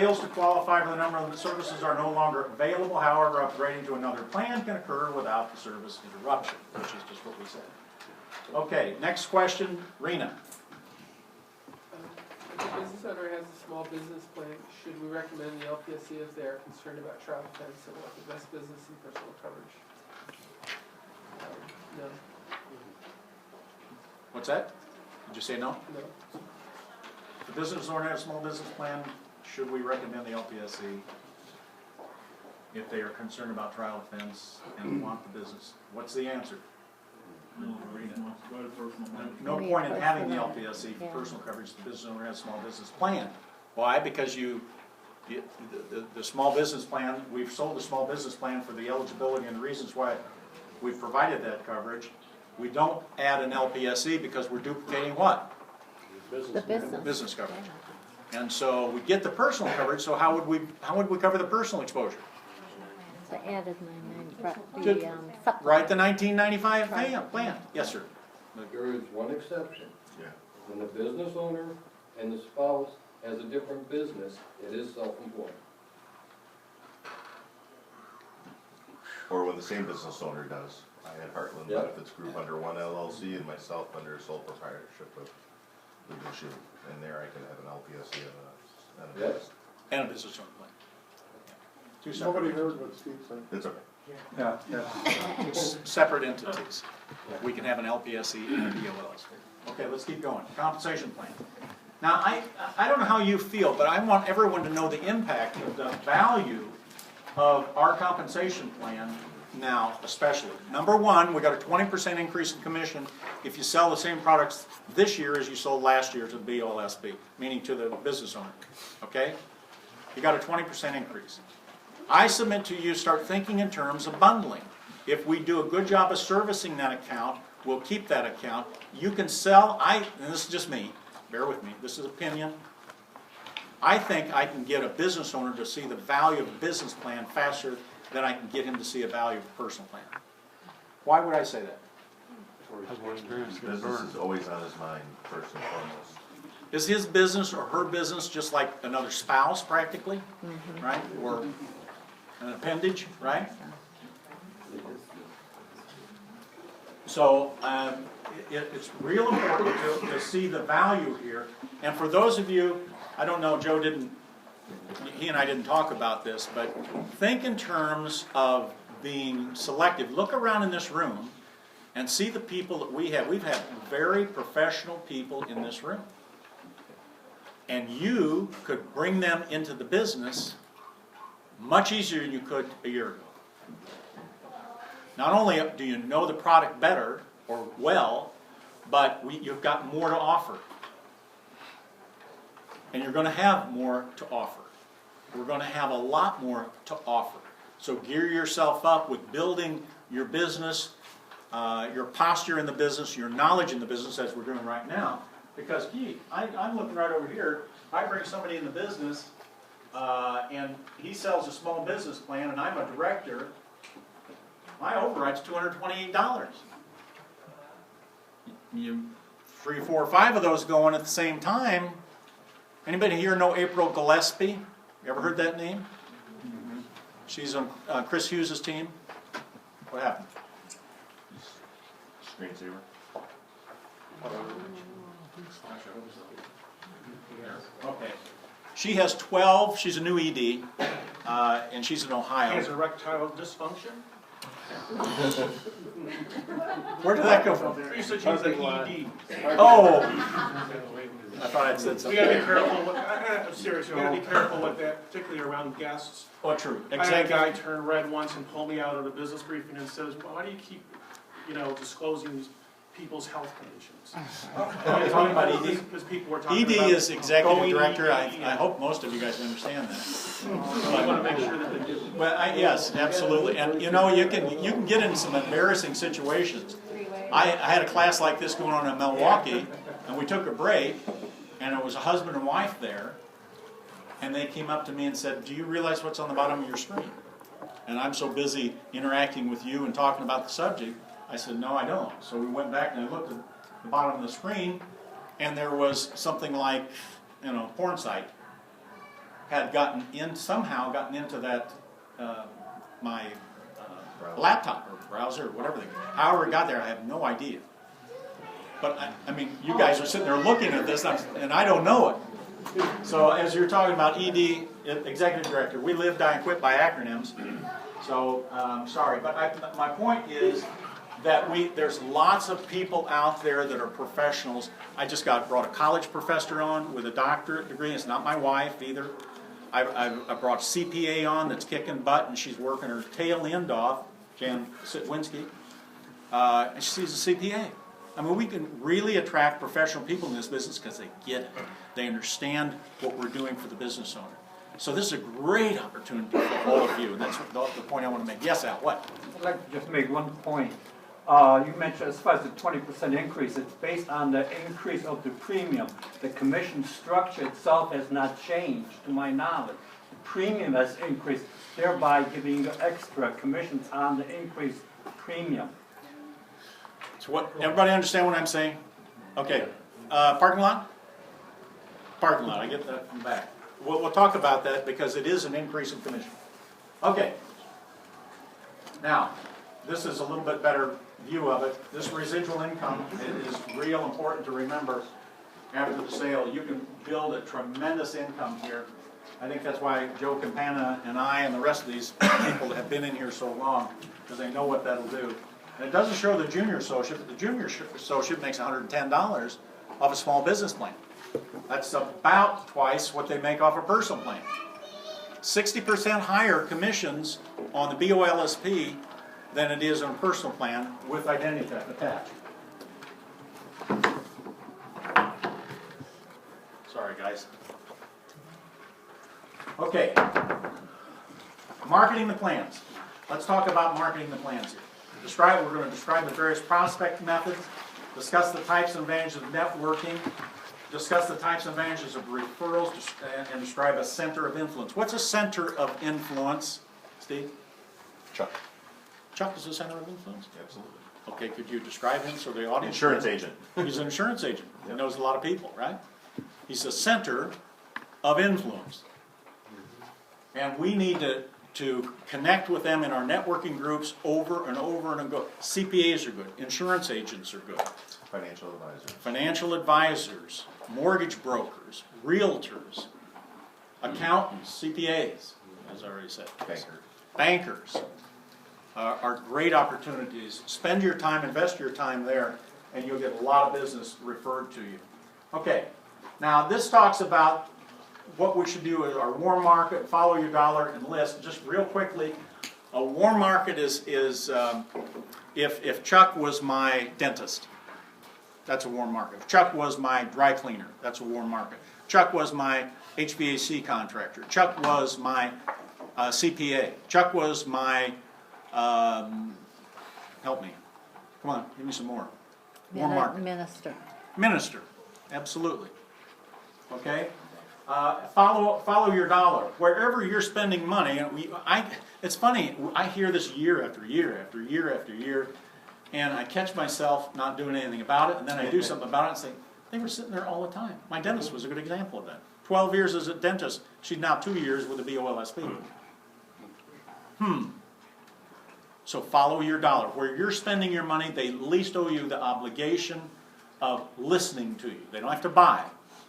fails to qualify for the number of the services are no longer available. However, upgrading to another plan can occur without the service interruption, which is just what we said. Okay, next question, Rena. If the business owner has a small business plan, should we recommend the LPSC if they are concerned about travel defense and want the best business and personal coverage? No. What's that? Did you say no? No. If the business owner has a small business plan, should we recommend the LPSC if they are concerned about trial defense and want the business? What's the answer? No point in having the LPSC for personal coverage if the business owner has a small business plan. Why? Because the small business plan, we've sold the small business plan for the eligibility and the reasons why we've provided that coverage. We don't add an LPSC because we're duplicating what? The business. Business coverage. And so we get the personal coverage, so how would we cover the personal exposure? So added Right, the 1995 plan. Yes, sir. There is one exception. Yeah. When the business owner and the spouse has a different business, it is self-employed. Or when the same business owner does. I had Heartland Benefits Group under one LLC and myself under a sole proprietorship with Legal Shield. And there I can have an LPSC and a business. And a business owner plan. Two separate. Nobody heard what Steve said. It's okay. Separate entities. We can have an LPSC and a DOLS. Okay, let's keep going. Compensation plan. Now, I don't know how you feel, but I want everyone to know the impact of the value of our compensation plan now, especially. Number one, we got a 20% increase in commission if you sell the same products this year as you sold last year to the BOLSB, meaning to the business owner. Okay? You got a 20% increase. I submit to you, start thinking in terms of bundling. If we do a good job of servicing that account, we'll keep that account. You can sell, and this is just me, bear with me, this is opinion. I think I can get a business owner to see the value of a business plan faster than I can get him to see a value of a personal plan. Why would I say that? Business is always on his mind, first and foremost. Is his business or her business just like another spouse practically, right? Or an appendage, right? So it's real important to see the value here. And for those of you, I don't know, Joe didn't, he and I didn't talk about this, but think in terms of being selective. Look around in this room and see the people that we have. We've had very professional people in this room. And you could bring them into the business much easier than you could a year ago. Not only do you know the product better or well, but you've got more to offer. And you're going to have more to offer. We're going to have a lot more to offer. So gear yourself up with building your business, your posture in the business, your knowledge in the business as we're doing right now. Because, gee, I'm looking right over here. I bring somebody in the business, and he sells a small business plan, and I'm a director. My override's $228. You 3, 4, 5 of those going at the same time. Anybody here know April Gillespie? You ever heard that name? She's on Chris Hughes' team. What happened? Screensaver. Okay. She has 12, she's a new ED, and she's in Ohio. He has erectile dysfunction? Where did that go from? You said she was an ED. Oh! I thought I'd said We something. gotta be careful with, I'm serious, we gotta be careful with that, particularly around guests. Oh, true. I had a guy Exactly. turn red once and pull me out of the business briefing and says, well, why do you keep, disclosing these people's health conditions? Are you talking about ED? Because people were talking ED about is executive going director. I ED. hope most of you guys understand that. So I wanna make sure that they do. Well, yes, absolutely. And you can get in some embarrassing situations. I had a class like this going on in Milwaukee, and we took a break, and it was a husband and wife there, and they came up to me and said, "Do you realize what's on the bottom of your screen?" And I'm so busy interacting with you and talking about the subject, I said, "No, I don't." So we went back and I looked at the bottom of the screen, and there was something like, porn site. had somehow gotten into that, my laptop or browser or whatever however it got there, I have no idea. But I mean, you guys are sitting there looking at this, and I don't know it. So as you're talking about ED, Executive Director, we live, die, and quit by acronyms. So, sorry, but my point is that there's lots of people out there that are professionals. I just brought a college professor on with a doctorate degree. It's not my wife either. I brought a CPA on that's kicking butt, and she's working her tail end off, Jan Sitwinski, and she's a CPA. I mean, we can really attract professional people in this business because they get it. They understand what we're doing for the business owner. So this is a great opportunity for all of you, and that's the point I want to make. Yes, Al, what? I'd like to just make one point. You mentioned as far as the 20% increase, it's based on the increase of the premium. The commission structure itself has not changed, to my knowledge. The premium has increased, thereby giving you extra commissions on the increased premium. So what? Everybody understand what I'm saying? Okay. Parking lot? Parking lot. I get that from the back. We'll talk about that because it is an increase in commission. Okay. Now, this is a little bit better view of it. This residual income is real important to remember after the sale. You can build a tremendous income here. I think that's why Joe Campana and I and the rest of these people have been in here so long, because they know what that'll do. And it doesn't show the junior associate, but the junior associate makes $110 off a small business plan. That's about twice what they make off a personal plan. 60% higher commissions on the BOLSP than it is on a personal plan with identity theft attached. Sorry, guys. Okay. Marketing the plans. Let's talk about marketing the plans here. We're going to describe the various prospect methods, discuss the types and advantages of networking, discuss the types and advantages of referrals, and describe a center of influence. What's a center of influence, Steve? Chuck. Chuck is a center of influence? Absolutely. Okay, could you describe him so the audience... Insurance agent. He's an insurance agent. He knows a lot of people, right? He's a center of influence. And we need to connect with them in our networking groups over and over and over. CPAs are good. Insurance agents are good. Financial advisor. Financial advisors, mortgage brokers, realtors, accountants, CPAs, as I already said. Banker. Bankers are great opportunities. Spend your time, invest your time there, and you'll get a lot of business referred to you. Okay, now this talks about what we should do with our warm market, follow your dollar, and list. Just real quickly, a warm market is if Chuck was my dentist, that's a warm market. If Chuck was my dry cleaner, that's a warm market. Chuck was my HVAC contractor. Chuck was my CPA. Chuck was my, help me. Come on, give me some more. Warm market. Minister. Minister, absolutely. Okay? Follow your dollar. Wherever you're spending money, it's funny, I hear this year after year after year after year, and I catch myself not doing anything about it, and then I do something about it and say, they were sitting there all the time. My dentist was a good example of that. 12 years as a dentist, she's now 2 years with a BOLSP. So follow your dollar. Where you're spending your money, they at least owe you the obligation of listening to you. They don't have to buy,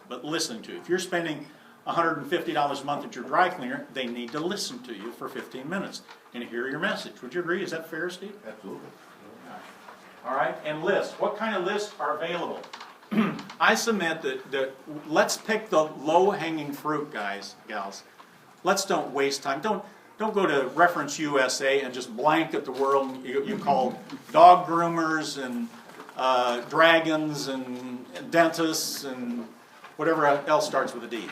but listening to you. If you're spending $150 a month at your dry cleaner, they need to listen to you for 15 minutes and hear your message. Would you agree? Is that fair, Steve? Absolutely. All right, and lists. What kind of lists are available? I submit that let's pick the low-hanging fruit, guys, gals. Let's don't waste time. Don't go to Reference USA and just blanket the world. You call dog groomers and dragons and dentists and whatever else starts with a D.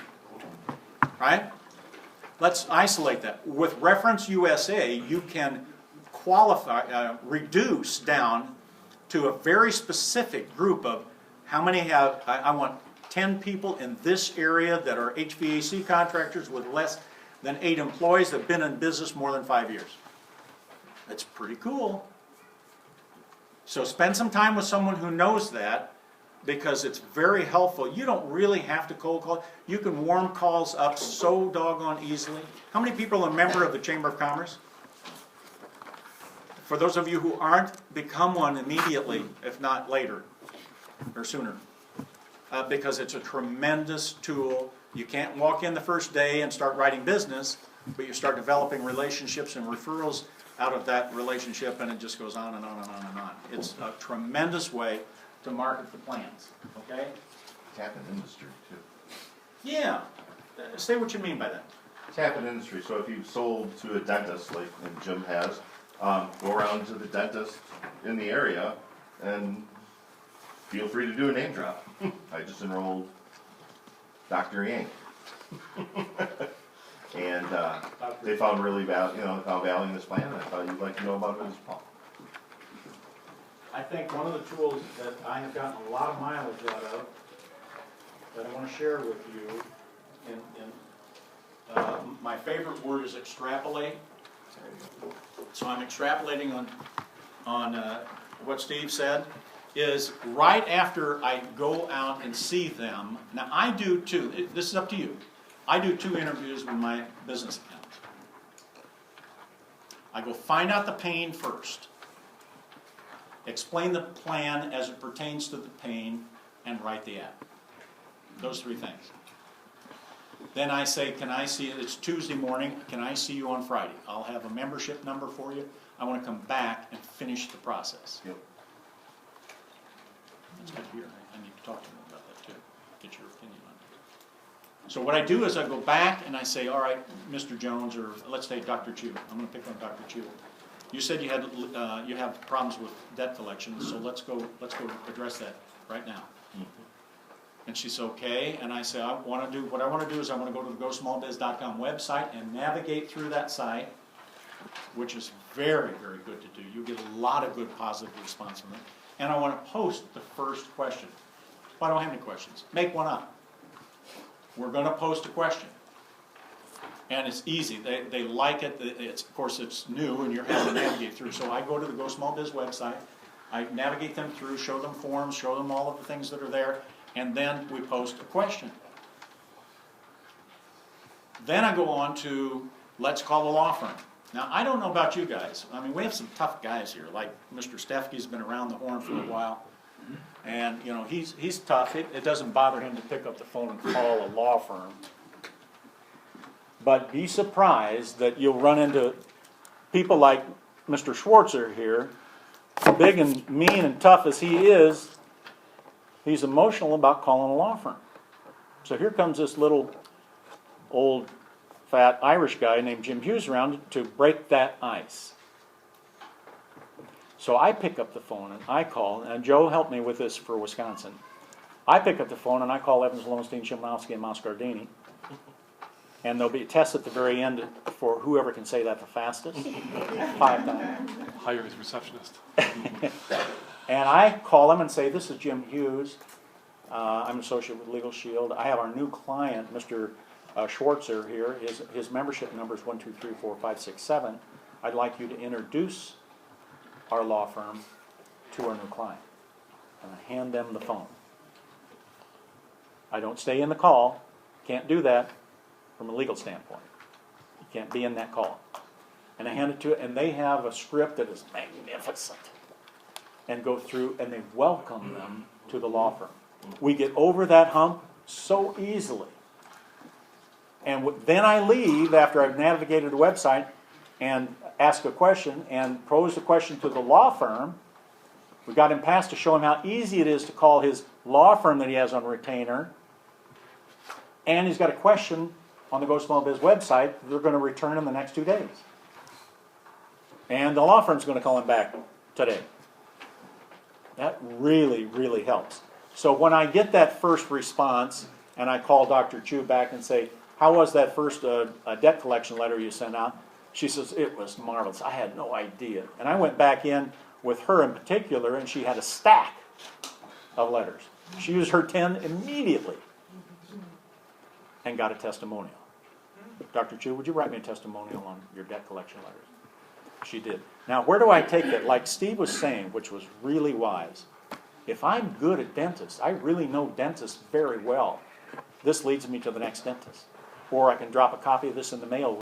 Right? Let's isolate that. With Reference USA, you can qualify, reduce down to a very specific group of how many have, I want 10 people in this area that are HVAC contractors with less than 8 employees that have been in business more than 5 years. That's pretty cool. So spend some time with someone who knows that. because it's very helpful. You don't really have to cold call. You can warm calls up so doggone easily. How many people are a member of the Chamber of Commerce? For those of you who aren't, become one immediately, if not later or sooner. Because it's a tremendous tool. You can't walk in the first day and start writing business, but you start developing relationships and referrals out of that relationship, and it just goes on and on and on and on. It's a tremendous way to market the plans, okay? Tap in industry too. Yeah, say what you mean by that. Tap in industry, so if you've sold to a dentist, like Jim has, go around to the dentist in the area and feel free to do a name drop. I just enrolled Dr. Yank. And they found really value in this plan, and I thought you'd like to know about it as well. I think one of the tools that I have gotten a lot of mileage out of, that I want to share with you, my favorite word is extrapolate. So I'm extrapolating on what Steve said, is right after I go out and see them, now I do two, this is up to you, I do 2 interviews with my business account. I go find out the pain first, explain the plan as it pertains to the pain, and write the app. Those 3 things. Then I say, can I see it? It's Tuesday morning. Can I see you on Friday? I'll have a membership number for you. I want to come back and finish the process. Yep. That's good to hear. I need to talk to them about that too. Get your opinion on it. So what I do is I go back and I say, all right, Mr. Jones, or let's say Dr. Chu. I'm going to pick on Dr. Chu. You said you have problems with debt collection, so let's go address that right now. And she said, okay. And I said, what I want to do is I want to go to the GoSmallBiz.com website and navigate through that site, which is very, very good to do. You get a lot of good positive response from it. And I want to post the first question. Well, I don't have any questions. Make one up. We're going to post a question. And it's easy. They like it. Of course, it's new and you're having to navigate through. So I go to the Go Small Biz website. I navigate them through, show them forms, show them all of the things that are there, and then we post a question. Then I go on to let's call the law firm. Now, I don't know about you guys. I mean, we have some tough guys here, like Mr. Stefke's been around the horn for a while. And, you know, he's tough. It doesn't bother him to pick up the phone and call a law firm. But be surprised that you'll run into people like Mr. Schwartzer here, big and mean and tough as he is, he's emotional about calling a law firm. So here comes this little old fat Irish guy named Jim Hughes around to break that ice. So I pick up the phone and I call, and Joe helped me with this for Wisconsin. I pick up the phone and I call Evans, Lowenstein, Shimanowski, and Moscardini. And there'll be a test at the very end for whoever can say that the fastest. 5 times. Hire his receptionist. And I call him and say, this is Jim Hughes. I'm an associate with Legal Shield. I have our new client, Mr. Schwartzer here. His membership number is 1234567. I'd like you to introduce our law firm to our new client. And I hand them the phone. I don't stay in the call. Can't do that from a legal standpoint. You can't be in that call. And I hand it to it, and they have a script that is magnificent. And go through, and they welcome them to the law firm. We get over that hump so easily. And then I leave after I've navigated the website and ask a question and pose a question to the law firm. We got him passed to show him how easy it is to call his law firm that he has on retainer. And he's got a question on the Go Small Biz website that they're going to return in the next 2 days. And the law firm's going to call him back today. That really, really helps. So when I get that first response, and I call Dr. Chu back and say, how was that first debt collection letter you sent out? She says, it was marvelous. I had no idea. And I went back in with her in particular, and she had a stack of letters. She used her 10 immediately and got a testimonial. Dr. Chu, would you write me a testimonial on your debt collection letters? She did. Now, where do I take it? Like Steve was saying, which was really wise, If I'm good at dentists, I really know dentists very well, this leads me to the next dentist. Or I can drop a copy of this in the mail